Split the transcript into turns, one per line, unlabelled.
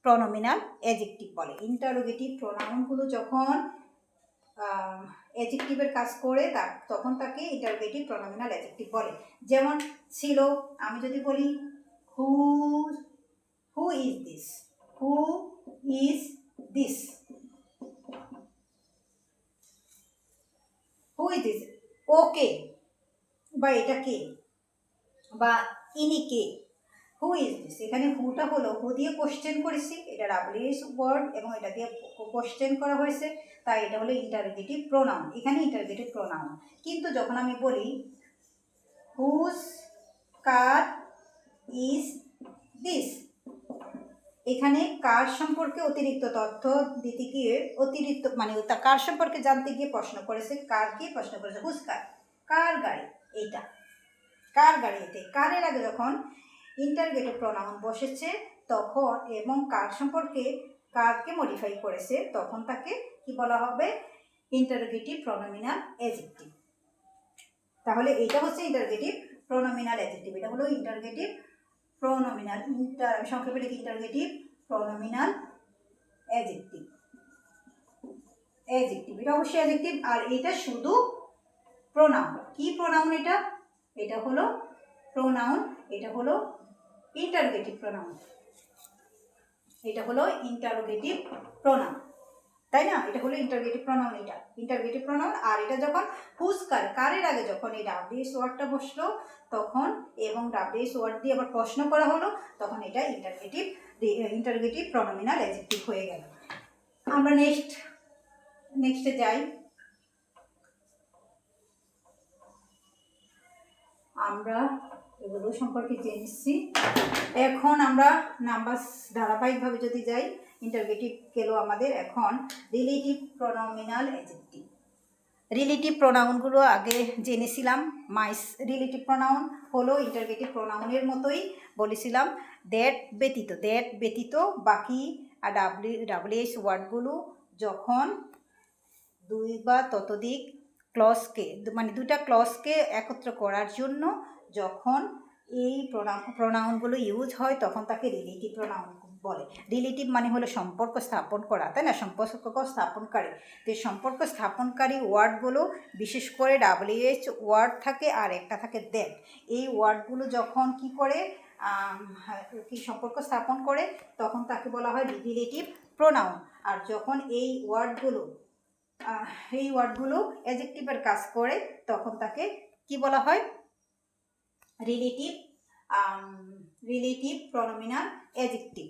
প্রনোমিনাল adjective বলে। Interrogative প্রোনাউনগুলো যখন অ্যাডজেক্টিভের কাজ করে তখন তাকে ইন্টারোগেটিভ প্রনোমিনাল অ্যাডজেক্টিভ বলে। যেমন ছিল, আমি যদি বলি who is this, who is this, who is this, okay বা এটা কে বা ইনি কে, হু ইজ দিস। এখানে হুটা হলো হু দিয়ে কোশ্চেন করেছি, এটা ডাব্লিউএস ওয়ার্ড এবং এটা দিয়ে কোশ্চেন করা হয়েছে, তাই এটা হলো ইন্টারোগেটিভ প্রোনাউন, এখানে ইন্টারোগেটিভ প্রোনাউন। কিন্তু যখন আমি বলি হুজ কার ইজ দিস, এখানে কার সম্পর্কে অতিরিক্ত তথ্য দিতে গিয়ে কার সম্পর্কে জানতে গিয়ে প্রশ্ন করেছে, কার কি প্রশ্ন করেছে, হুজ কার, কার গাড়ি এইটা, কার গাড়ি এতে। কারের আগে যখন ইন্টারোগেটিভ প্রোনাউন বসেছে তখন এবং কার সম্পর্কে কারকে মডিফাই করেছে তখন তাকে কি বলা হবে, ইন্টারোগেটিভ প্রনোমিনাল অ্যাডজেক্টিভ। তাহলে এটা হচ্ছে ইন্টারোগেটিভ প্রনোমিনাল অ্যাডজেক্টিভ, এটা হলো ইন্টারোগেটিভ প্রনোমিনাল, আমি সংক্ষেপে লিখি ইন্টারোগেটিভ প্রনোমিনাল অ্যাডজেক্টিভ। এটা অবশ্যই অ্যাডজেক্টিভ, আর এটা শুধু প্রোনাউন। কি প্রোনাউন এটা? এটা হলো প্রোনাউন, এটা হলো ইন্টারোগেটিভ প্রোনাউন, এটা হলো ইন্টারোগেটিভ প্রোনাউন, তাই না? এটা হলো ইন্টারোগেটিভ প্রোনাউন, এটা ইন্টারোগেটিভ প্রোনাউন। আর এটা যখন হুজ কার, কারের আগে যখন এই ডাব্লিউএস ওয়ার্ডটা বসলো তখন এবং ডাব্লিউএস ওয়ার্ড দিয়ে আবার প্রশ্ন করা হলো তখন এটা ইন্টারোগেটিভ প্রনোমিনাল অ্যাডজেক্টিভ হয়ে গেল। আমরা নেক্সটে যাই। আমরা এগুলো সম্পর্কে জেনেছি। এখন আমরা নাম্বার ধারাবাহিকভাবে যদি যাই, ইন্টারোগেটিভ গেল আমাদের, এখন রিলেটিভ প্রনোমিনাল অ্যাডজেক্টিভ। রিলেটিভ প্রোনাউনগুলো আগে জেনেছিলাম। রিলেটিভ প্রোনাউন হলো ইন্টারোগেটিভ প্রোনাউনের মতোই, বলেছিলাম দ্যাট ব্যতীত বাকি ডাব্লিউএস ওয়ার্ডগুলো যখন দুই বা ততোধিক ক্লজকে দুটা ক্লজকে একত্র করার জন্য যখন এই প্রোনাউনগুলো ইউজ হয় তখন তাকে রিলেটিভ প্রোনাউন বলে। রিলেটিভ মানে হলো সম্পর্ক স্থাপন করা, তাই না? সম্পর্ক স্থাপনকারী। তো সম্পর্ক স্থাপনকারী ওয়ার্ডগুলো বিশেষ করে ডাব্লিউএইচ ওয়ার্ড থাকে আর একটা থাকে দ্যাট। এই ওয়ার্ডগুলো যখন কি করে সম্পর্ক স্থাপন করে তখন তাকে বলা হয় রিলেটিভ প্রোনাউন। আর যখন এই ওয়ার্ডগুলো অ্যাডজেক্টিভের কাজ করে তখন তাকে কি বলা হয়, রিলেটিভ প্রনোমিনাল অ্যাডজেক্টিভ।